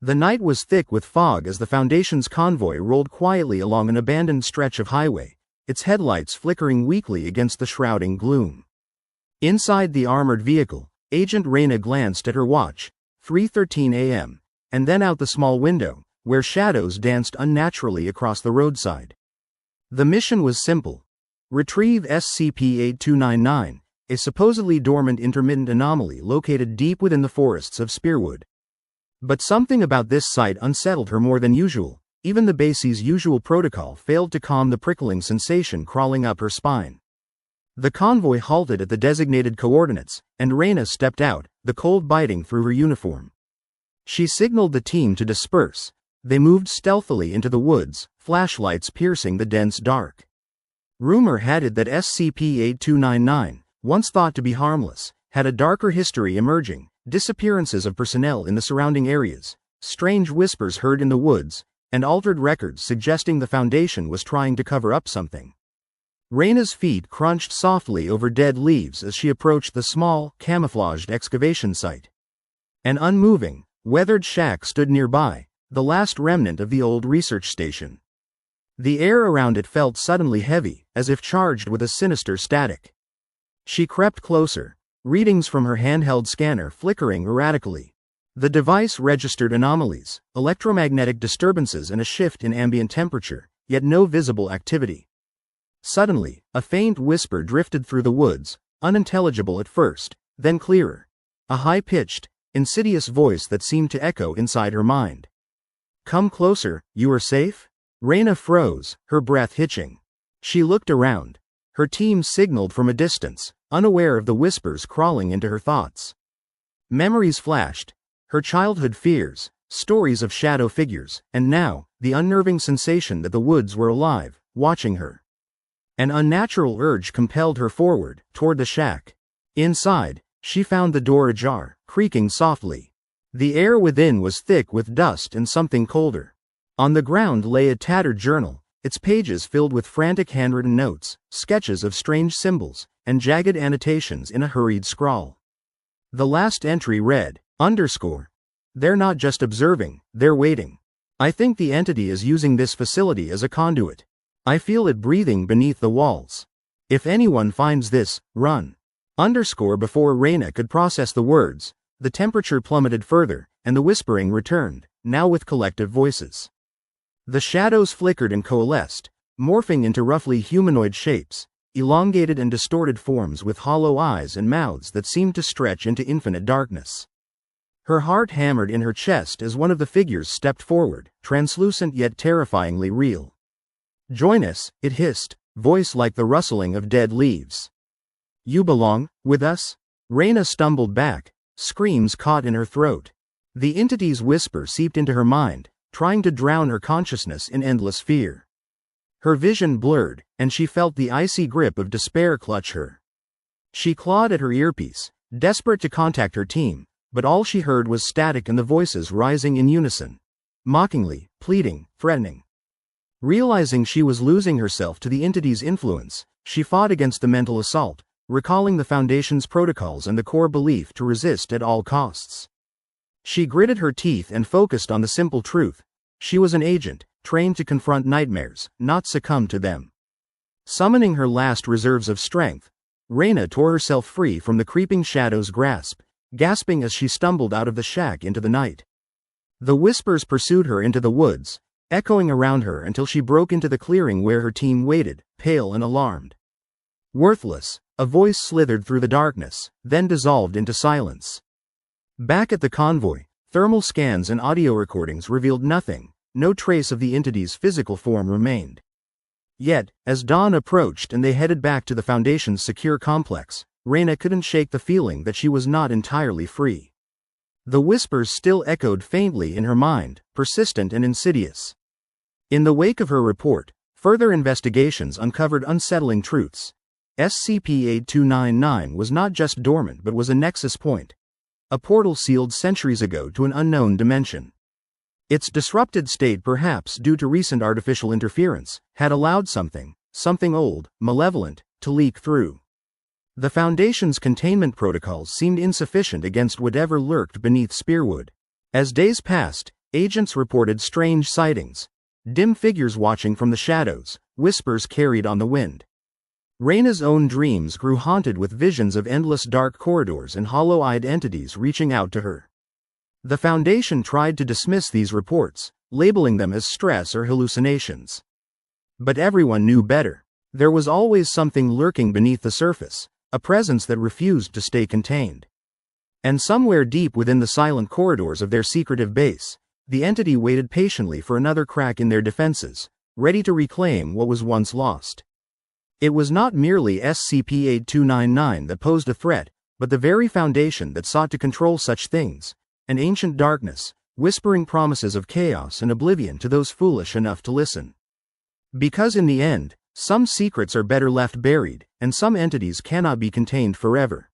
The night was thick with fog as the Foundation's convoy rolled quietly along an abandoned stretch of highway, its headlights flickering weakly against the shrouding gloom. Inside the armored vehicle, Agent Reyna glanced at her watch, 3:13 a.m., and then out the small window, where shadows danced unnaturally across the roadside. The mission was simple. Retrieve SCP-8299, a supposedly dormant intermittent anomaly located deep within the forests of Spearwood. But something about this site unsettled her more than usual. Even the base's usual protocol failed to calm the prickling sensation crawling up her spine. The convoy halted at the designated coordinates, and Reyna stepped out, the cold biting through her uniform. She signaled the team to disperse. They moved stealthily into the woods, flashlights piercing the dense dark. Rumor had it that SCP-8299, once thought to be harmless, had a darker history emerging. Disappearances of personnel in the surrounding areas, strange whispers heard in the woods, and altered records suggesting the Foundation was trying to cover up something. Reyna's feet crunched softly over dead leaves as she approached the small, camouflaged excavation site. An unmoving, weathered shack stood nearby, the last remnant of the old research station. The air around it felt suddenly heavy, as if charged with a sinister static. She crept closer, readings from her handheld scanner flickering erratically. The device registered anomalies, electromagnetic disturbances and a shift in ambient temperature, yet no visible activity. Suddenly, a faint whisper drifted through the woods, unintelligible at first, then clearer. A high-pitched, insidious voice that seemed to echo inside her mind. "Come closer, you are safe?" Reyna froze, her breath hitching. She looked around. Her team signaled from a distance, unaware of the whispers crawling into her thoughts. Memories flashed. Her childhood fears, stories of shadow figures, and now, the unnerving sensation that the woods were alive, watching her. An unnatural urge compelled her forward, toward the shack. Inside, she found the door ajar, creaking softly. The air within was thick with dust and something colder. On the ground lay a tattered journal, its pages filled with frantic handwritten notes, sketches of strange symbols, and jagged annotations in a hurried scrawl. The last entry read, _ "They're not just observing, they're waiting. I think the entity is using this facility as a conduit. I feel it breathing beneath the walls. If anyone finds this, run." Before Reyna could process the words, the temperature plummeted further, and the whispering returned, now with collective voices. The shadows flickered and coalesced, morphing into roughly humanoid shapes, elongated and distorted forms with hollow eyes and mouths that seemed to stretch into infinite darkness. Her heart hammered in her chest as one of the figures stepped forward, translucent yet terrifyingly real. "Join us," it hissed, voice like the rustling of dead leaves. "You belong with us?" Reyna stumbled back, screams caught in her throat. The entity's whisper seeped into her mind, trying to drown her consciousness in endless fear. Her vision blurred, and she felt the icy grip of despair clutch her. She clawed at her earpiece, desperate to contact her team, but all she heard was static and the voices rising in unison. Mockingly, pleading, threatening. Realizing she was losing herself to the entity's influence, she fought against the mental assault, recalling the Foundation's protocols and the core belief to resist at all costs. She gritted her teeth and focused on the simple truth. She was an agent, trained to confront nightmares, not succumb to them. Summoning her last reserves of strength, Reyna tore herself free from the creeping shadow's grasp, gasping as she stumbled out of the shack into the night. The whispers pursued her into the woods, echoing around her until she broke into the clearing where her team waited, pale and alarmed. "Worthless," a voice slithered through the darkness, then dissolved into silence. Back at the convoy, thermal scans and audio recordings revealed nothing. No trace of the entity's physical form remained. Yet, as dawn approached and they headed back to the Foundation's secure complex, Reyna couldn't shake the feeling that she was not entirely free. The whispers still echoed faintly in her mind, persistent and insidious. In the wake of her report, further investigations uncovered unsettling truths. SCP-8299 was not just dormant but was a nexus point. A portal sealed centuries ago to an unknown dimension. Its disrupted state, perhaps due to recent artificial interference, had allowed something old, malevolent, to leak through. The Foundation's containment protocols seemed insufficient against whatever lurked beneath Spearwood. As days passed, Agents reported strange sightings. Dim figures watching from the shadows, whispers carried on the wind. Reyna's own dreams grew haunted with visions of endless dark corridors and hollow-eyed entities reaching out to her. The Foundation tried to dismiss these reports, labeling them as stress or hallucinations. But everyone knew better. There was always something lurking beneath the surface, a presence that refused to stay contained. And somewhere deep within the silent corridors of their secretive base, the entity waited patiently for another crack in their defenses, ready to reclaim what was once lost. It was not merely SCP-8299 that posed a threat, but the very Foundation that sought to control such things, an ancient darkness, whispering promises of chaos and oblivion to those foolish enough to listen. Because in the end, some secrets are better left buried, and some entities cannot be contained forever.